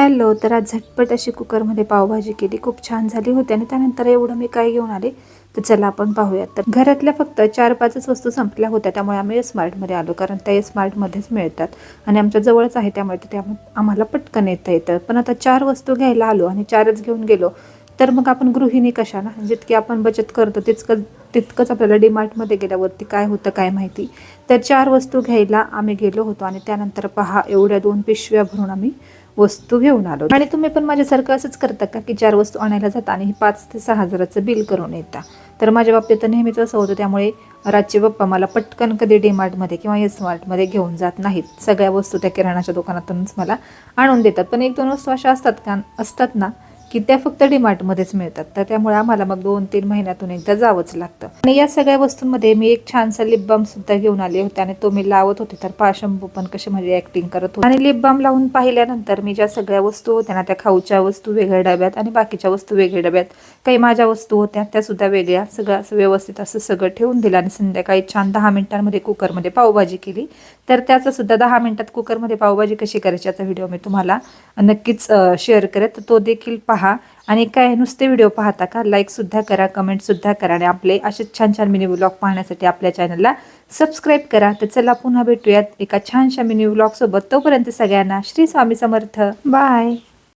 Hello. तर आज झटपट अशी कुकरमध्ये पावभाजी केली, खूप छान झाली होती. आणि त्यानंतर एवढं मी काय घेऊन आले तर चला आपण पाहूयात. तर घरातल्या फक्त 4-5च वस्तू संपल्या होत्या, त्यामुळे आम्ही स्मार्टमध्ये आलो, कारण त्या स्मार्टमध्येच मिळतात आणि आमच्या जवळच आहे, त्यामुळे तिथे आम्हाला पटकन येता येतं. पण आता 4 वस्तू घ्यायला आलो आणि 4च घेऊन गेलो तर मग आपण गृहिणी कशाला, जितकी आपण बचत करतो तितकंच आपल्याला डीमार्टमध्ये गेल्यावरती काय होतं काय माहिती. तर 4 वस्तू घ्यायला आम्ही गेलो होतो आणि त्यानंतर पहा एवढ्या 2 पिशव्या भरून आम्ही वस्तू घेऊन आलो. आणि तुम्ही पण माझ्यासारखं असंच करता का की 4 वस्तू आणायला जाता आणि 5 ते 6 हजाराचं बिल करून येता? तर माझ्या बाबतीत तर नेहमीच असं होतं, त्यामुळे राजचे पप्पा मला पटकन कधी डीमार्टमध्ये किंवा स्मार्टमध्ये घेऊन जात नाहीत. सगळ्या वस्तू त्या किराणाच्या दुकानातूनच मला आणून देतात. पण 1-2 वस्तू अशा असतात ना की त्या फक्त डीमार्टमध्येच मिळतात, तर त्यामुळे आम्हाला मग 2-3 महिन्यातून एकदा जावंच लागतं. आणि या सगळ्या वस्तूंमध्ये मी एक छानसा लिप बाम सुद्धा घेऊन आले होते आणि तो मी लावत होते, तर पाशंभू पण कसे म्हणजे ॲक्टिंग करत होते. आणि लिप बाम लावून पाहिल्यानंतर मी ज्या सगळ्या वस्तू होत्या ना, त्या खाऊच्या वस्तू वेगळ्या डब्यात आणि बाकीच्या वस्तू वेगळ्या डब्यात, काही माझ्या वस्तू होत्या त्या सुद्धा वेगळ्या, सगळं असं व्यवस्थित असं सगळं ठेवून दिलं. आणि संध्याकाळी छान 10 मिनिटांमध्ये कुकरमध्ये पावभाजी केली. तर त्याचं सुद्धा 10 मिनिटात कुकरमध्ये पावभाजी कशी करायची याचा व्हिडिओ मी तुम्हाला नक्कीच शेअर करेन, तर तो देखील पहा. आणि काय नुसते व्हिडिओ पाहता का, लाईकसुद्धा करा, कमेंटसुद्धा करा आणि आपले असे छान छान मिनी व्लॉग पाहण्यासाठी आपल्या चॅनलला सबस्क्राईब करा. तर चला पुन्हा भेटूयात एका छानशा मिनी व्लॉग सोबत. तोपर्यंत सगळ्यांना श्री स्वामी समर्थ. बाय.